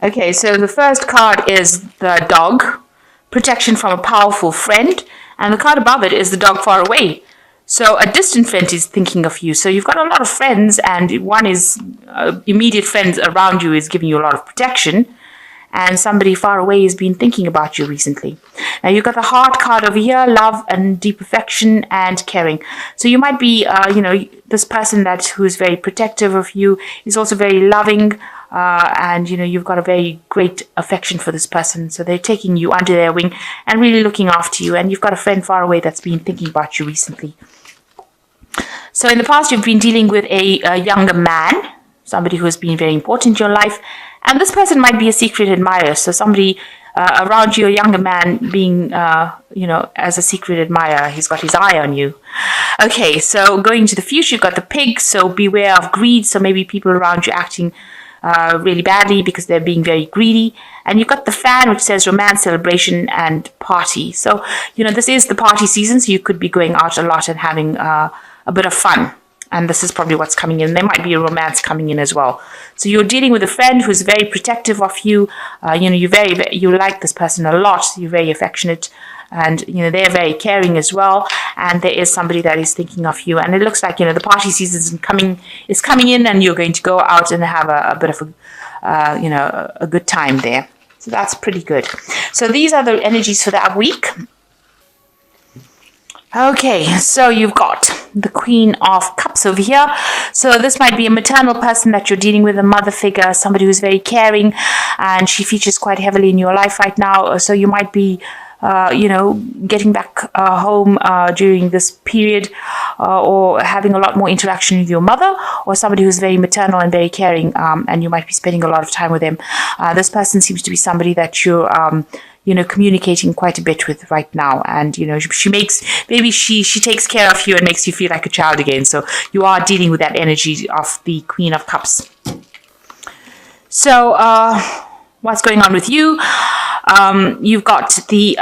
Okay, so the first card is the dog, protection from a powerful friend, and the card above it is the dog far away. So a distant friend is thinking of you. So you've got a lot of friends, and one is immediate friends around you is giving you a lot of protection, and somebody far away has been thinking about you recently. Now you've got the heart card over here, love and deep affection and caring. So you might be, this person who's very protective of you is also very loving, and you've got a very great affection for this person. So they're taking you under their wing and really looking after you. And you've got a friend far away that's been thinking about you recently. So in the past, you've been dealing with a younger man, somebody who has been very important in your life. And this person might be a secret admirer. So somebody around you, a younger man being, as a secret admirer, he's got his eye on you. Okay, so going to the future, you've got the pig. So beware of greed. So maybe people around you acting really badly because they're being very greedy. And you've got the fan, which says romance, celebration, and party. So, this is the party season. So you could be going out a lot and having a bit of fun. And this is probably what's coming in. There might be a romance coming in as well. So you're dealing with a friend who's very protective of you. You like this person a lot. You're very affectionate, and they're very caring as well. And there is somebody that is thinking of you. And it looks like the party season is coming in, and you're going to go out and have a bit of a good time there. So that's pretty good. So these are the energies for that week. Okay, so you've got the Queen of Cups over here. So this might be a maternal person that you're dealing with, a mother figure, somebody who's very caring, and she features quite heavily in your life right now. So you might be, getting back home during this period, or having a lot more interaction with your mother, or somebody who's very maternal and very caring, and you might be spending a lot of time with them. This person seems to be somebody that you're communicating quite a bit with right now. And, she takes care of you and makes you feel like a child again. So you are dealing with that energy of the Queen of Cups. So what's going on with you? You've got the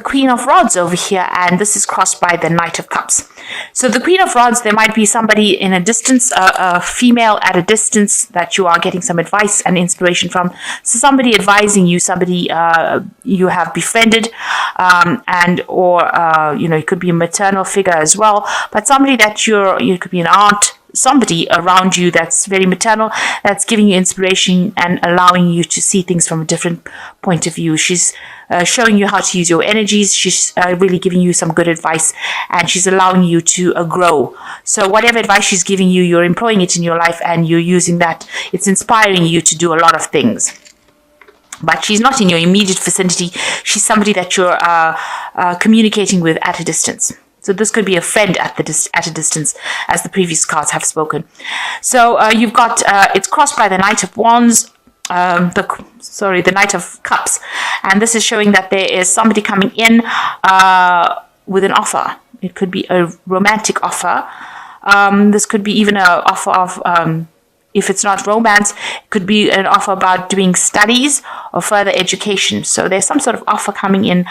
Queen of Rods over here, and this is crossed by the Knight of Cups. So the Queen of Rods, there might be somebody in a distance, a female at a distance that you are getting some advice and inspiration from. So somebody advising you, somebody you have befriended, it could be a maternal figure as well, but somebody that you could be an aunt, somebody around you that's very maternal, that's giving you inspiration and allowing you to see things from a different point of view. She's showing you how to use your energies. She's really giving you some good advice, and she's allowing you to grow. So whatever advice she's giving you, you're employing it in your life, and you're using that. It's inspiring you to do a lot of things. But she's not in your immediate vicinity. She's somebody that you're communicating with at a distance. So this could be a friend at a distance, as the previous cards have spoken. So you've got, it's crossed by the Knight of Wands, the Knight of Cups. And this is showing that there is somebody coming in with an offer. It could be a romantic offer. This could be even an offer of, if it's not romance, it could be an offer about doing studies or further education. So there's some sort of offer coming in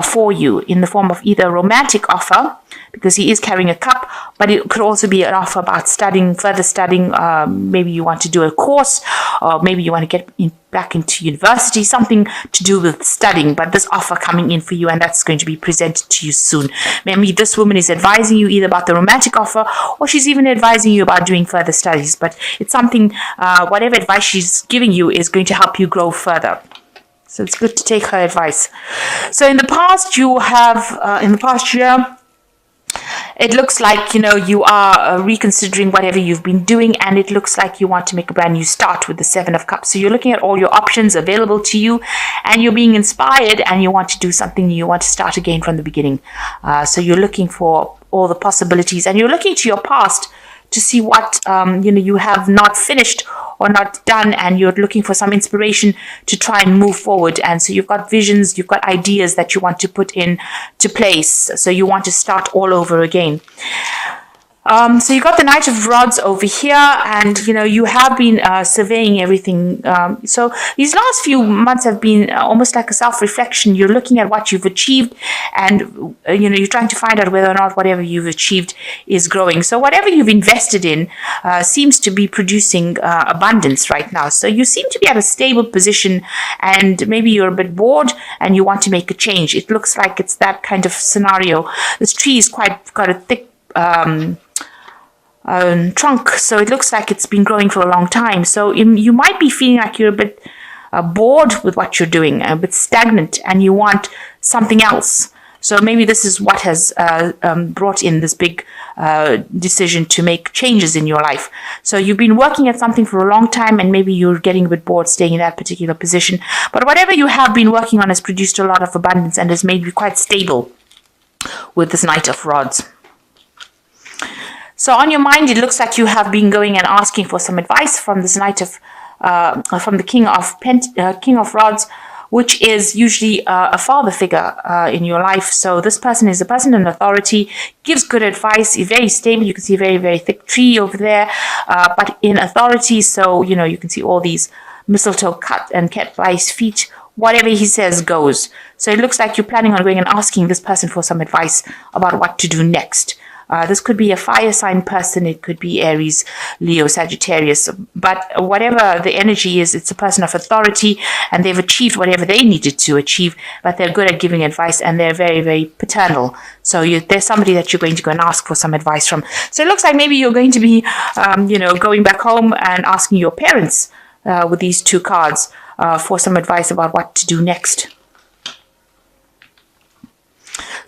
for you in the form of either a romantic offer, because he is carrying a cup, but it could also be an offer about further studying. Maybe you want to do a course, or maybe you want to get back into university, something to do with studying, but this offer coming in for you, and that's going to be presented to you soon. Maybe this woman is advising you either about the romantic offer, or she's even advising you about doing further studies, but it's something, whatever advice she's giving you is going to help you grow further. So it's good to take her advice. So in the past, in the past year, it looks like, you are reconsidering whatever you've been doing, and it looks like you want to make a brand new start with the Seven of Cups. So you're looking at all your options available to you, and you're being inspired, and you want to do something, you want to start again from the beginning. So you're looking for all the possibilities, and you're looking to your past to see what, you have not finished or not done, and you're looking for some inspiration to try and move forward. And so you've got visions, you've got ideas that you want to put in to place. So you want to start all over again. So you got the Knight of Rods over here, and you have been surveying everything. So these last few months have been almost like a self-reflection. You're looking at what you've achieved, and you're trying to find out whether or not whatever you've achieved is growing. So whatever you've invested in seems to be producing abundance right now. So you seem to be at a stable position, and maybe you're a bit bored and you want to make a change. It looks like it's that kind of scenario. This tree is got a thick trunk, so it looks like it's been growing for a long time. So you might be feeling like you're a bit bored with what you're doing, a bit stagnant, and you want something else. So maybe this is what has brought in this big decision to make changes in your life. So you've been working at something for a long time, and maybe you're getting a bit bored staying in that particular position. But whatever you have been working on has produced a lot of abundance and has made you quite stable with this Knight of Rods. So on your mind, it looks like you have been going and asking for some advice from this from the King of Rods, which is usually a father figure in your life. So this person is a person in authority, gives good advice, is very stable. You can see a very, very thick tree over there, but in authority. So, you can see all these mistletoe cut and kept by his feet. Whatever he says goes. So it looks like you're planning on going and asking this person for some advice about what to do next. This could be a fire sign person. It could be Aries, Leo, Sagittarius. But whatever the energy is, it's a person of authority, and they've achieved whatever they needed to achieve, but they're good at giving advice, and they're very, very paternal. So there's somebody that you're going to go and ask for some advice from. So it looks like maybe you're going to be, going back home and asking your parents with these two cards for some advice about what to do next.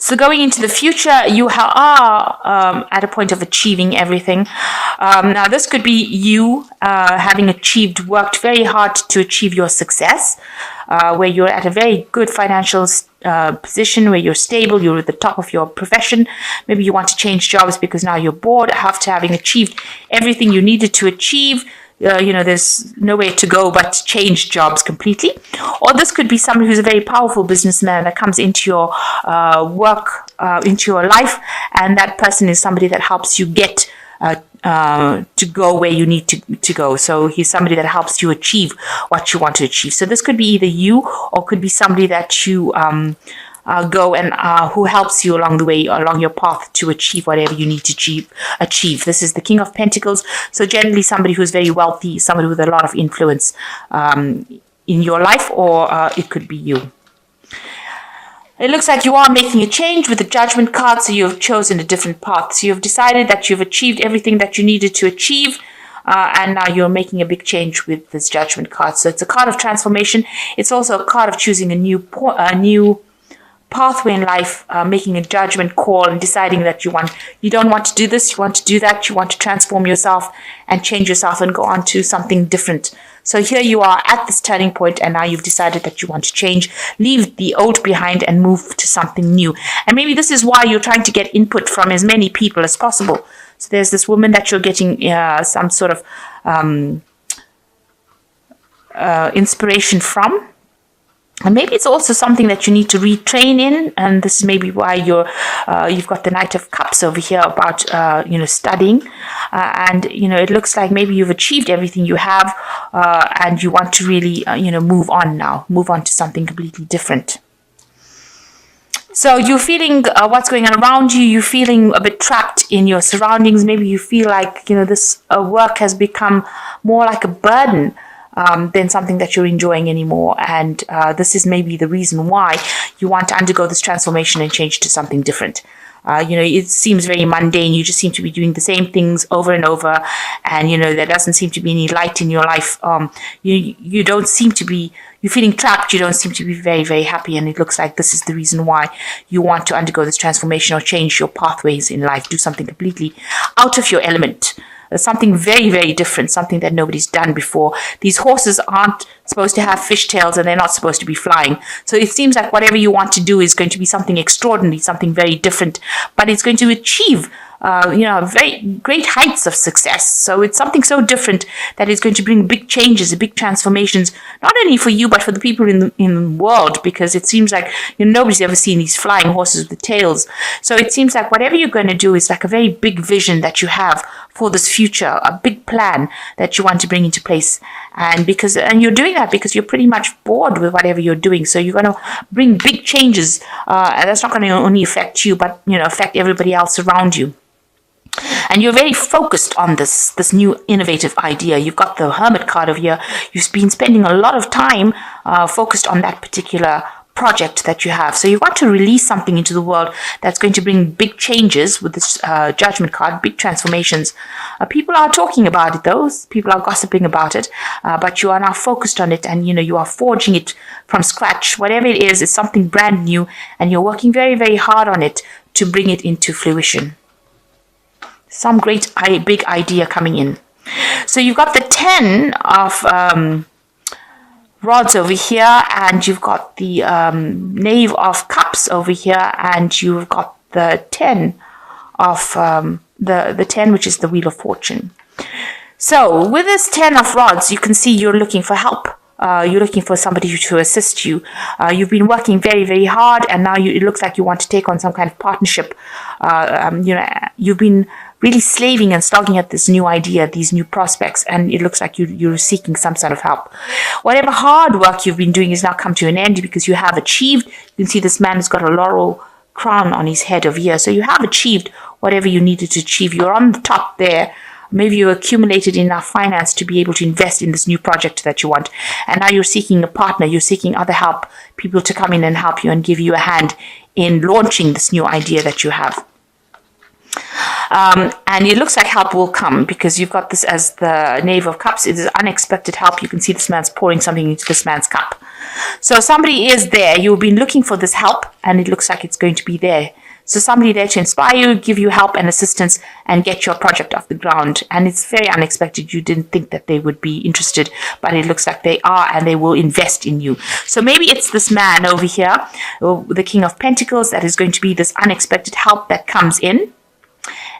So going into the future, you are at a point of achieving everything. Now, this could be you having worked very hard to achieve your success, where you're at a very good financial position, where you're stable, you're at the top of your profession. Maybe you want to change jobs because now you're bored after having achieved everything you needed to achieve. There's nowhere to go but change jobs completely. Or this could be somebody who's a very powerful businessman that comes into your work, into your life, and that person is somebody that helps you get to go where you need to go. So he's somebody that helps you achieve what you want to achieve. So this could be either you, or could be somebody that you go and who helps you along the way, along your path to achieve whatever you need to achieve. This is the King of Pentacles. So generally somebody who's very wealthy, somebody with a lot of influence in your life, or it could be you. It looks like you are making a change with the Judgment card, so you've chosen a different path. So you've decided that you've achieved everything that you needed to achieve, and now you're making a big change with this Judgment card. So it's a card of transformation. It's also a card of choosing a new pathway in life, making a judgment call and deciding that you don't want to do this, you want to do that, you want to transform yourself and change yourself and go on to something different. So here you are at this turning point, and now you've decided that you want to change, leave the old behind and move to something new. And maybe this is why you're trying to get input from as many people as possible. So there's this woman that you're getting some sort of inspiration from. And maybe it's also something that you need to retrain in, and this is maybe why you've got the Knight of Cups over here about studying, and it looks like maybe you've achieved everything you have, and you want to really move on to something completely different. So you're feeling what's going on around you. You're feeling a bit trapped in your surroundings. Maybe you feel like this work has become more like a burden than something that you're enjoying anymore. And this is maybe the reason why you want to undergo this transformation and change to something different. It seems very mundane. You just seem to be doing the same things over and over. And, there doesn't seem to be any light in your life. You don't seem to be, you're feeling trapped. You don't seem to be very, very happy. And it looks like this is the reason why you want to undergo this transformation or change your pathways in life. Do something completely out of your element. Something very, very different, something that nobody's done before. These horses aren't supposed to have fishtails, and they're not supposed to be flying. So it seems like whatever you want to do is going to be something extraordinary, something very different, but it's going to achieve very great heights of success. So it's something so different that is going to bring big changes, big transformations, not only for you, but for the people in the world, because it seems like nobody's ever seen these flying horses with tails. So it seems like whatever you're going to do is like a very big vision that you have for this future, a big plan that you want to bring into place. And you're doing that because you're pretty much bored with whatever you're doing. So you're going to bring big changes, and that's not going to only affect you, but affect everybody else around you. And you're very focused on this new innovative idea. You've got the Hermit card over here. You've been spending a lot of time focused on that particular project that you have. So you want to release something into the world that's going to bring big changes with this Judgment card, big transformations. People are talking about it, though. People are gossiping about it, but you are now focused on it, and you are forging it from scratch. Whatever it is, it's something brand new, and you're working very, very hard on it to bring it into fruition. Some great big idea coming in. So you've got the 10 of rods over here, and you've got the Knave of Cups over here, and you've got the 10 of the 10, which is the Wheel of Fortune. So with this 10 of rods, you can see you're looking for help. You're looking for somebody to assist you. You've been working very, very hard, and now it looks like you want to take on some kind of partnership. You've been really slaving and slogging at this new idea, these new prospects, and it looks like you're seeking some sort of help. Whatever hard work you've been doing has now come to an end because you have achieved. You can see this man has got a laurel crown on his head over here. So you have achieved whatever you needed to achieve. You're on the top there. Maybe you accumulated enough finance to be able to invest in this new project that you want. And now you're seeking a partner. You're seeking other help, people to come in and help you and give you a hand in launching this new idea that you have. And it looks like help will come because you've got this as the Knave of Cups. It is unexpected help. You can see this man's pouring something into this man's cup. So somebody is there. You've been looking for this help, and it looks like it's going to be there. So somebody there to inspire you, give you help and assistance, and get your project off the ground. And it's very unexpected. You didn't think that they would be interested, but it looks like they are, and they will invest in you. So maybe it's this man over here, the King of Pentacles, that is going to be this unexpected help that comes in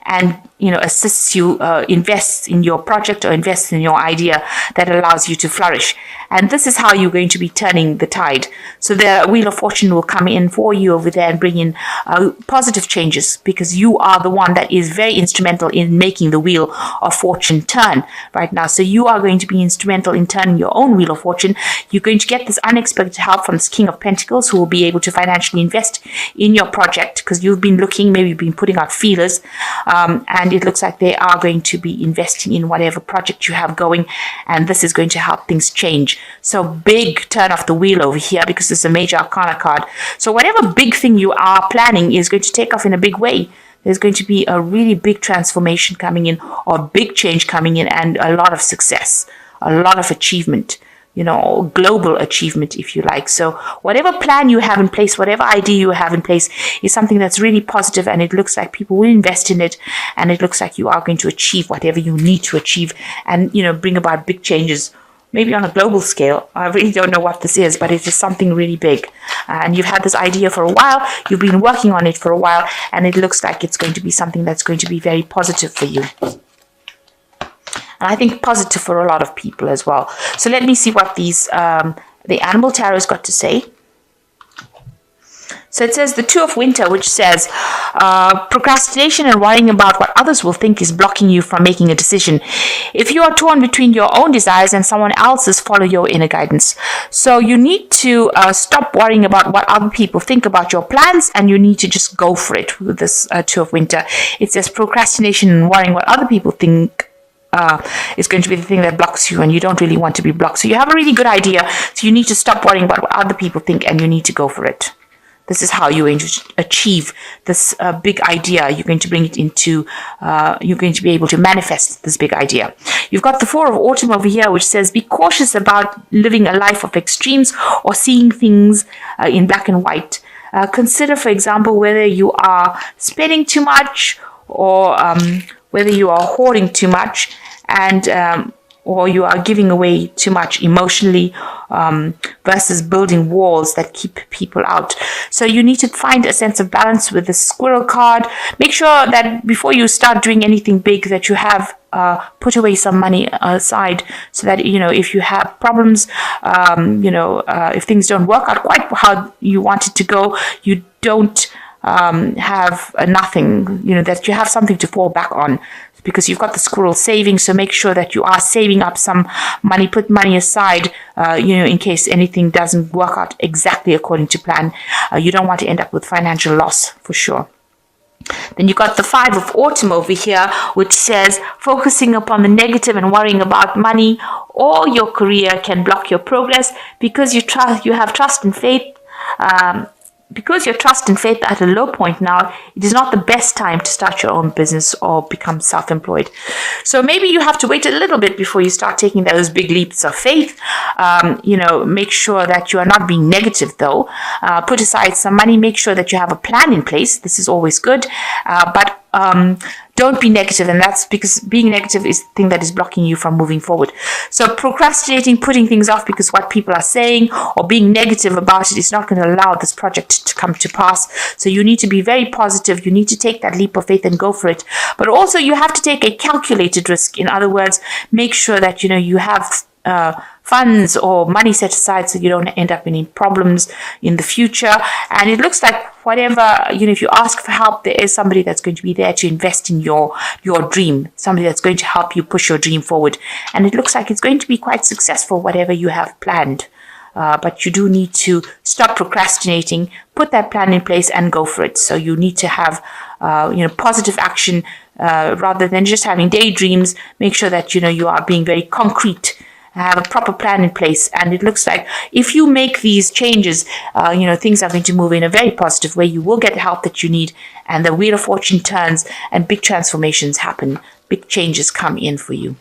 and assists you, invests in your project or invests in your idea that allows you to flourish. And this is how you're going to be turning the tide. So the Wheel of Fortune will come in for you over there and bring in positive changes, because you are the one that is very instrumental in making the Wheel of Fortune turn right now. So you are going to be instrumental in turning your own Wheel of Fortune. You're going to get this unexpected help from this King of Pentacles, who will be able to financially invest in your project, because you've been looking, maybe you've been putting out feelers, and it looks like they are going to be investing in whatever project you have going, and this is going to help things change. So big turn of the wheel over here, because it's a major arcana card. So whatever big thing you are planning is going to take off in a big way. There's going to be a really big transformation coming in, or big change coming in, and a lot of success, a lot of achievement, global achievement, if you like. So whatever plan you have in place, whatever idea you have in place, is something that's really positive, and it looks like people will invest in it, and it looks like you are going to achieve whatever you need to achieve, and bring about big changes, maybe on a global scale. I really don't know what this is, but it is something really big. And you've had this idea for a while, you've been working on it for a while, and it looks like it's going to be something that's going to be very positive for you. And I think positive for a lot of people as well. So let me see what the Animal Tarot's got to say. So it says the Two of Winter, which says procrastination and worrying about what others will think is blocking you from making a decision. If you are torn between your own desires and someone else's, follow your inner guidance. So you need to stop worrying about what other people think about your plans, and you need to just go for it with this Two of Winter. It says procrastination and worrying what other people think is going to be the thing that blocks you, and you don't really want to be blocked. So you have a really good idea, so you need to stop worrying about what other people think, and you need to go for it. This is how you're going to achieve this big idea. You're going to bring it into, you're going to be able to manifest this big idea. You've got the Four of Autumn over here, which says be cautious about living a life of extremes or seeing things in black and white. Consider, for example, whether you are spending too much, or whether you are hoarding too much, and or you are giving away too much emotionally, versus building walls that keep people out. So you need to find a sense of balance with the squirrel card. Make sure that before you start doing anything big that you have put away some money aside, so that, if you have problems, if things don't work out quite how you want it to go, you don't have nothing, that you have something to fall back on, because you've got the squirrel savings. So make sure that you are saving up some money, put money aside, in case anything doesn't work out exactly according to plan. You don't want to end up with financial loss for sure. Then you got the 5 of Autumn over here, which says focusing upon the negative and worrying about money or your career can block your progress, because you have trust and faith. Because your trust and faith are at a low point now, it is not the best time to start your own business or become self-employed. So maybe you have to wait a little bit before you start taking those big leaps of faith. Make sure that you are not being negative though. Put aside some money, make sure that you have a plan in place. This is always good. But don't be negative, and that's because being negative is the thing that is blocking you from moving forward. So procrastinating, putting things off because what people are saying, or being negative about it, is not going to allow this project to come to pass. So you need to be very positive. You need to take that leap of faith and go for it. But also you have to take a calculated risk. In other words, make sure that you have funds or money set aside so you don't end up in any problems in the future. And it looks like whatever, if you ask for help, there is somebody that's going to be there to invest in your dream, somebody that's going to help you push your dream forward. And it looks like it's going to be quite successful, whatever you have planned. But you do need to stop procrastinating, put that plan in place and go for it. So you need to have, positive action rather than just having daydreams. Make sure that, you are being very concrete, have a proper plan in place. And it looks like if you make these changes, things are going to move in a very positive way. You will get the help that you need, and the wheel of fortune turns and big transformations happen. Big changes come in for you.